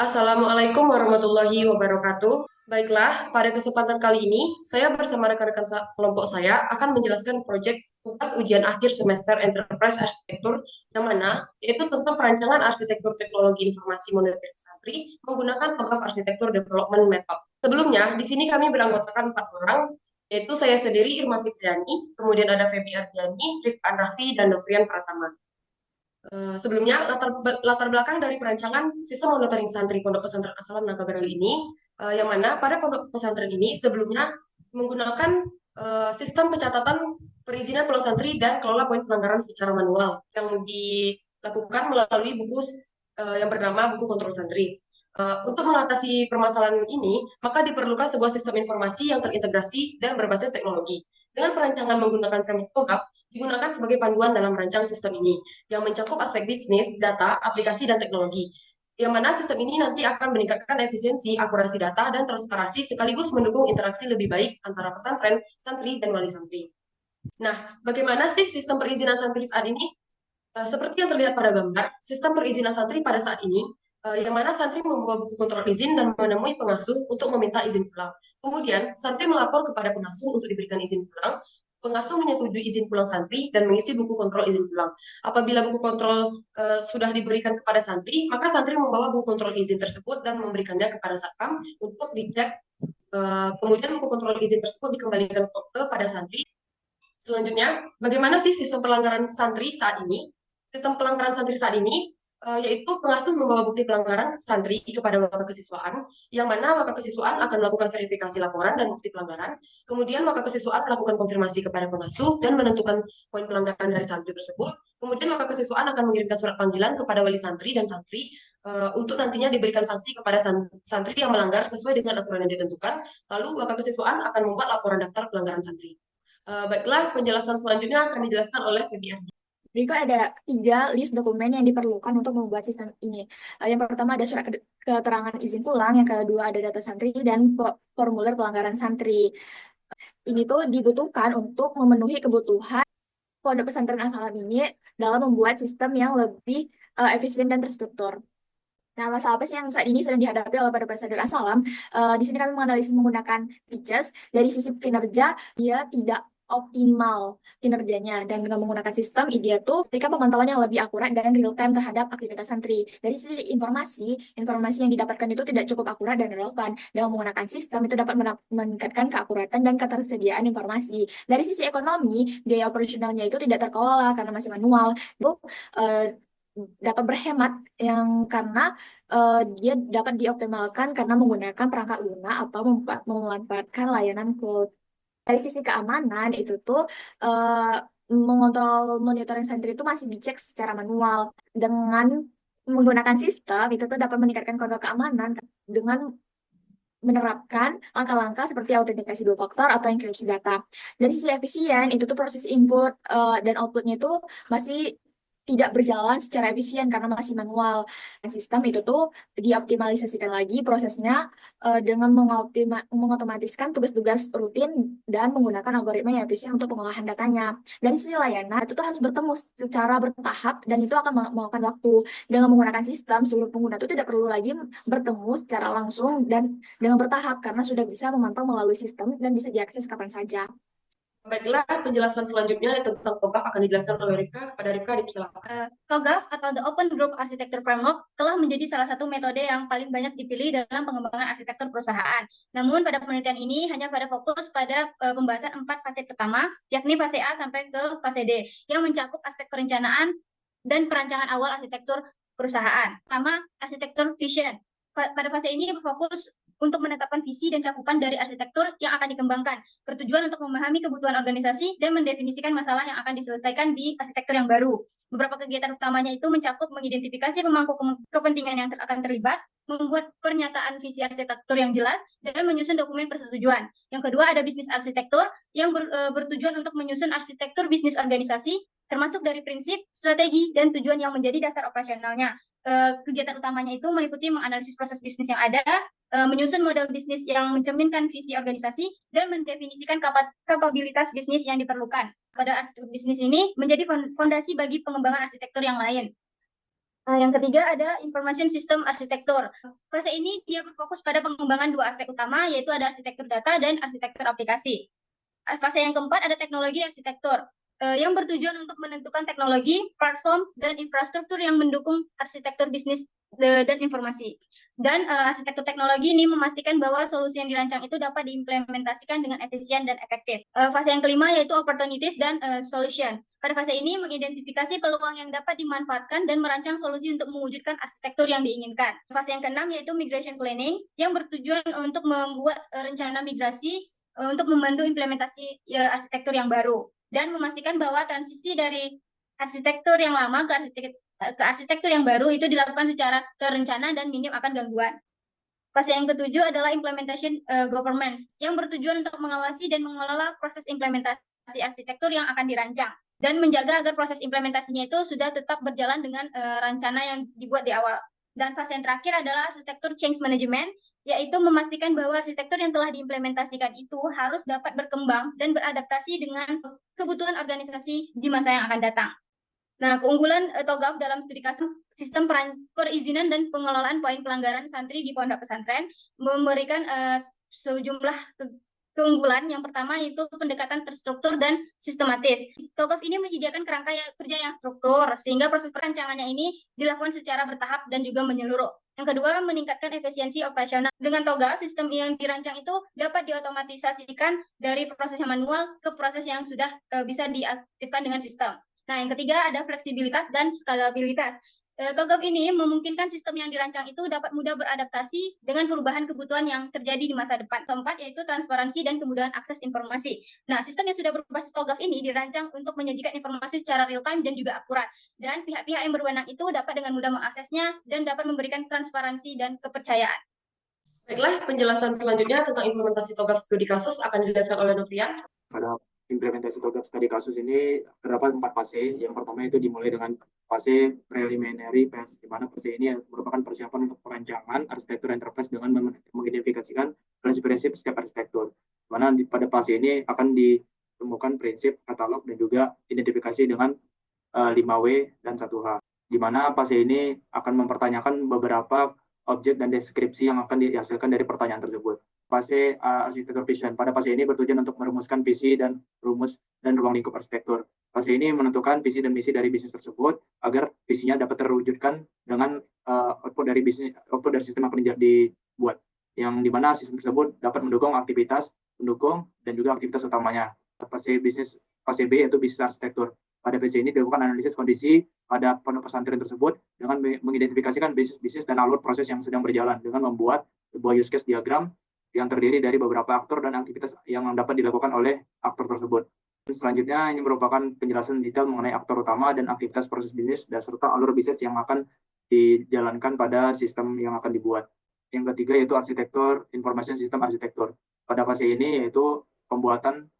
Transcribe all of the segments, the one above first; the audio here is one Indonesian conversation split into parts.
Assalamualaikum warahmatullahi wabarakatuh. Baiklah, pada kesempatan kali ini, saya bersama rekan-rekan kelompok saya akan menjelaskan proyek tugas ujian akhir semester Enterprise Arsitektur, yang mana yaitu tentang perancangan arsitektur teknologi informasi moneter santri menggunakan TOGAF Arsitektur Development Method. Sebelumnya, di sini kami beranggotakan 4 orang, yaitu saya sendiri Irma Fitriani, kemudian ada Febi Ardiani, Rifkan Raffi, dan Novrian Pratama. Sebelumnya, latar belakang dari perancangan sistem monitoring santri Pondok Pesantren Asalam Nagaberal ini, yang mana pada pondok pesantren ini sebelumnya menggunakan sistem pencatatan perizinan pulau santri dan kelola poin pelanggaran secara manual yang dilakukan melalui buku yang bernama buku kontrol santri. Untuk mengatasi permasalahan ini, maka diperlukan sebuah sistem informasi yang terintegrasi dan berbasis teknologi. Dengan perancangan menggunakan framework TOGAF, digunakan sebagai panduan dalam merancang sistem ini yang mencakup aspek bisnis, data, aplikasi, dan teknologi. Yang mana sistem ini nanti akan meningkatkan efisiensi, akurasi data, dan transparansi sekaligus mendukung interaksi lebih baik antara pesantren, santri, dan wali santri. Nah, bagaimana sih sistem perizinan santri saat ini? Seperti yang terlihat pada gambar, sistem perizinan santri pada saat ini, yang mana santri membawa buku kontrol izin dan menemui pengasuh untuk meminta izin pulang. Kemudian, santri melapor kepada pengasuh untuk diberikan izin pulang. Pengasuh menyetujui izin pulang santri dan mengisi buku kontrol izin pulang. Apabila buku kontrol sudah diberikan kepada santri, maka santri membawa buku kontrol izin tersebut dan memberikannya kepada satpam untuk dicek. Kemudian buku kontrol izin tersebut dikembalikan kepada santri. Selanjutnya, bagaimana sih sistem pelanggaran santri saat ini? Sistem pelanggaran santri saat ini yaitu pengasuh membawa bukti pelanggaran santri kepada wakil kesiswaan, yang mana wakil kesiswaan akan melakukan verifikasi laporan dan bukti pelanggaran. Kemudian wakil kesiswaan melakukan konfirmasi kepada pengasuh dan menentukan poin pelanggaran dari santri tersebut. Kemudian wakil kesiswaan akan mengirimkan surat panggilan kepada wali santri dan santri untuk nantinya diberikan sanksi kepada santri yang melanggar sesuai dengan aturan yang ditentukan. Lalu wakil kesiswaan akan membuat laporan daftar pelanggaran santri. Baiklah, penjelasan selanjutnya akan dijelaskan oleh Febi Ardi. Berikut ada 3 list dokumen yang diperlukan untuk membuat sistem ini. Yang pertama ada surat keterangan izin pulang, yang kedua ada data santri, dan formulir pelanggaran santri. Ini tuh dibutuhkan untuk memenuhi kebutuhan pondok pesantren Asalam ini dalam membuat sistem yang lebih efisien dan terstruktur. Nah, masalah apa sih yang saat ini sedang dihadapi oleh para pesantren Asalam? Di sini kami menganalisis menggunakan features dari sisi kinerja, dia tidak optimal kinerjanya, dan dengan menggunakan sistem IDEA tuh ketika pemantauan yang lebih akurat dan real time terhadap aktivitas santri. Dari sisi informasi yang didapatkan itu tidak cukup akurat dan relevan. Dengan menggunakan sistem itu dapat meningkatkan keakuratan dan ketersediaan informasi. Dari sisi ekonomi, biaya operasionalnya itu tidak terkelola karena masih manual. Itu eh, dapat berhemat yang karena dia dapat dioptimalkan karena menggunakan perangkat lunak atau memanfaatkan layanan cloud. Dari sisi keamanan itu tuh eh, mengontrol monitoring sentri itu masih dicek secara manual. Dengan menggunakan sistem itu tuh dapat meningkatkan kontrol keamanan dengan menerapkan langkah-langkah seperti autentikasi dua faktor atau enkripsi data. Dari sisi efisien, itu tuh proses input dan outputnya itu masih tidak berjalan secara efisien karena masih manual. Dan sistem itu tuh dioptimalisasikan lagi prosesnya dengan mengotomatiskan tugas-tugas rutin dan menggunakan algoritma yang efisien untuk pengolahan datanya. Dari sisi layanan, itu tuh harus bertemu secara bertahap dan itu akan memakan waktu. Dengan menggunakan sistem, seluruh pengguna itu tidak perlu lagi bertemu secara langsung dan dengan bertahap karena sudah bisa memantau melalui sistem dan bisa diakses kapan saja. Baiklah, penjelasan selanjutnya tentang TOGAF akan dijelaskan oleh Rifka. Kepada Rifka, dipersilakan. TOGAF atau the Open Group Architecture Framework telah menjadi salah satu metode yang paling banyak dipilih dalam pengembangan arsitektur perusahaan. Namun pada penelitian ini hanya pada fokus pada pembahasan 4 fase pertama, yakni fase A sampai ke fase D, yang mencakup aspek perencanaan dan perancangan awal arsitektur perusahaan. Pertama, arsitektur vision. Pada fase ini berfokus untuk menetapkan visi dan cakupan dari arsitektur yang akan dikembangkan, bertujuan untuk memahami kebutuhan organisasi dan mendefinisikan masalah yang akan diselesaikan di arsitektur yang baru. Beberapa kegiatan utamanya itu mencakup mengidentifikasi pemangku kepentingan yang akan terlibat, membuat pernyataan visi arsitektur yang jelas, dan menyusun dokumen persetujuan. Yang kedua ada bisnis arsitektur yang bertujuan untuk menyusun arsitektur bisnis organisasi, termasuk dari prinsip, strategi, dan tujuan yang menjadi dasar operasionalnya. Kegiatan utamanya itu meliputi menganalisis proses bisnis yang ada, menyusun model bisnis yang mencerminkan visi organisasi, dan mendefinisikan kapabilitas bisnis yang diperlukan. Pada arsitektur bisnis ini menjadi fondasi bagi pengembangan arsitektur yang lain. Yang ketiga ada Information System Architecture. Fase ini dia berfokus pada pengembangan dua aspek utama, yaitu ada arsitektur data dan arsitektur aplikasi. Fase yang keempat ada teknologi arsitektur, yang bertujuan untuk menentukan teknologi, platform, dan infrastruktur yang mendukung arsitektur bisnis dan informasi. Dan arsitektur teknologi ini memastikan bahwa solusi yang dirancang itu dapat diimplementasikan dengan efisien dan efektif. Fase yang kelima yaitu opportunities dan solution. Pada fase ini mengidentifikasi peluang yang dapat dimanfaatkan dan merancang solusi untuk mewujudkan arsitektur yang diinginkan. Fase yang keenam yaitu migration planning, yang bertujuan untuk membuat rencana migrasi untuk membantu implementasi arsitektur yang baru dan memastikan bahwa transisi dari arsitektur yang lama ke arsitektur yang baru itu dilakukan secara terencana dan minim akan gangguan. Fase yang ketujuh adalah implementation governance, yang bertujuan untuk mengawasi dan mengelola proses implementasi arsitektur yang akan dirancang dan menjaga agar proses implementasinya itu sudah tetap berjalan dengan rencana yang dibuat di awal. Dan fase yang terakhir adalah arsitektur change management, yaitu memastikan bahwa arsitektur yang telah diimplementasikan itu harus dapat berkembang dan beradaptasi dengan kebutuhan organisasi di masa yang akan datang. Nah, keunggulan TOGAF dalam studi kasus sistem perizinan dan pengelolaan poin pelanggaran santri di pondok pesantren memberikan sejumlah keunggulan. Yang pertama itu pendekatan terstruktur dan sistematis. TOGAF ini menyediakan kerangka kerja yang struktur, sehingga proses perancangannya ini dilakukan secara bertahap dan juga menyeluruh. Yang kedua, meningkatkan efisiensi operasional. Dengan TOGAF, sistem yang dirancang itu dapat diotomatisasikan dari proses yang manual ke proses yang sudah bisa diaktifkan dengan sistem. Nah, yang ketiga ada fleksibilitas dan skalabilitas. TOGAF ini memungkinkan sistem yang dirancang itu dapat mudah beradaptasi dengan perubahan kebutuhan yang terjadi di masa depan. Keempat yaitu transparansi dan kemudahan akses informasi. Nah, sistem yang sudah berbasis TOGAF ini dirancang untuk menyajikan informasi secara real time dan juga akurat. Dan pihak-pihak yang berwenang itu dapat dengan mudah mengaksesnya dan dapat memberikan transparansi dan kepercayaan. Baiklah, penjelasan selanjutnya tentang implementasi TOGAF studi kasus akan dijelaskan oleh Novrian. Pada implementasi TOGAF studi kasus ini terdapat 4 fase. Yang pertama itu dimulai dengan fase preliminary phase, di mana fase ini merupakan persiapan untuk perancangan arsitektur enterprise dengan mengidentifikasikan prinsip-prinsip setiap arsitektur. Di mana pada fase ini akan ditemukan prinsip, katalog, dan juga identifikasi dengan 5W dan 1H. Di mana fase ini akan mempertanyakan beberapa objek dan deskripsi yang akan dihasilkan dari pertanyaan tersebut. Fase arsitektur vision. Pada fase ini bertujuan untuk merumuskan visi dan rumus dan ruang lingkup arsitektur. Fase ini menentukan visi dan misi dari bisnis tersebut agar visinya dapat terwujudkan dengan output dari sistem yang akan dibuat. Yang dimana sistem tersebut dapat mendukung aktivitas pendukung dan juga aktivitas utamanya. Fase B yaitu bisnis arsitektur. Pada fase ini dilakukan analisis kondisi pada pondok pesantren tersebut dengan mengidentifikasikan bisnis dan alur proses yang sedang berjalan dengan membuat sebuah use case diagram yang terdiri dari beberapa aktor dan aktivitas yang dapat dilakukan oleh aktor tersebut. Selanjutnya, ini merupakan penjelasan detail mengenai aktor utama dan aktivitas proses bisnis dan serta alur bisnis yang akan dijalankan pada sistem yang akan dibuat. Yang ketiga yaitu arsitektur, information system arsitektur. Pada fase ini yaitu pembuatan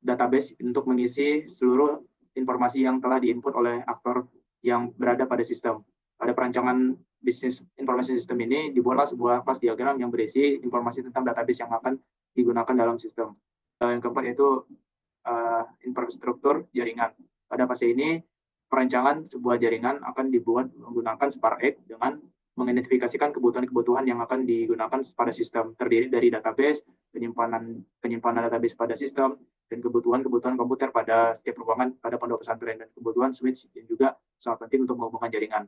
database untuk mengisi seluruh informasi yang telah diinput oleh aktor yang berada pada sistem. Pada perancangan bisnis information system ini dibuatlah sebuah kelas diagram yang berisi informasi tentang database yang akan digunakan dalam sistem. Yang keempat yaitu infrastruktur jaringan. Pada fase ini perancangan sebuah jaringan akan dibuat menggunakan SparkX dengan mengidentifikasikan kebutuhan-kebutuhan yang akan digunakan pada sistem, terdiri dari database, penyimpanan database pada sistem, dan kebutuhan-kebutuhan komputer pada setiap ruangan pada pondok pesantren, dan kebutuhan switch yang juga sangat penting untuk menghubungkan jaringan.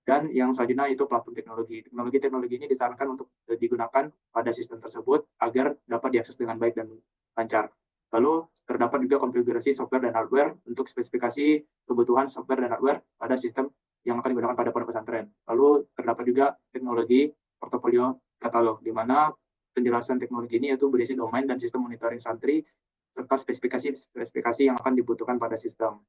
Dan yang selanjutnya itu platform teknologi. Teknologi ini disarankan untuk digunakan pada sistem tersebut agar dapat diakses dengan baik dan lancar. Lalu terdapat juga konfigurasi software dan hardware untuk spesifikasi kebutuhan software dan hardware pada sistem yang akan digunakan pada pondok pesantren. Lalu terdapat juga teknologi portofolio katalog, di mana penjelasan teknologi ini yaitu berisi domain dan sistem monitoring santri serta spesifikasi yang akan dibutuhkan pada sistem.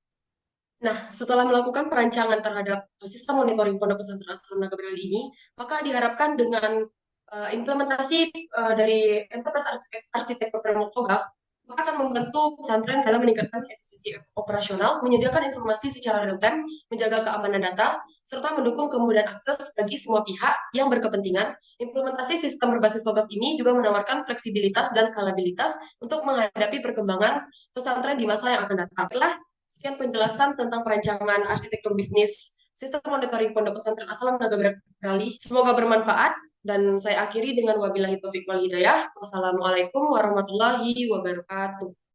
Nah, setelah melakukan perancangan terhadap sistem monitoring pondok pesantren Asrul Gabriel ini, maka diharapkan dengan implementasi dari Enterprise Arsitektur Framework TOGAF, maka akan membantu pesantren dalam meningkatkan efisiensi operasional, menyediakan informasi secara real-time, menjaga keamanan data, serta mendukung kemudahan akses bagi semua pihak yang berkepentingan. Implementasi sistem berbasis TOGAF ini juga menawarkan fleksibilitas dan skalabilitas untuk menghadapi perkembangan pesantren di masa yang akan datang. Sekian penjelasan tentang perancangan arsitektur bisnis sistem monitoring Pondok Pesantren Asal Naga Beralih. Semoga bermanfaat dan saya akhiri dengan wabillahi taufiq wal hidayah. Wassalamualaikum warahmatullahi wabarakatuh.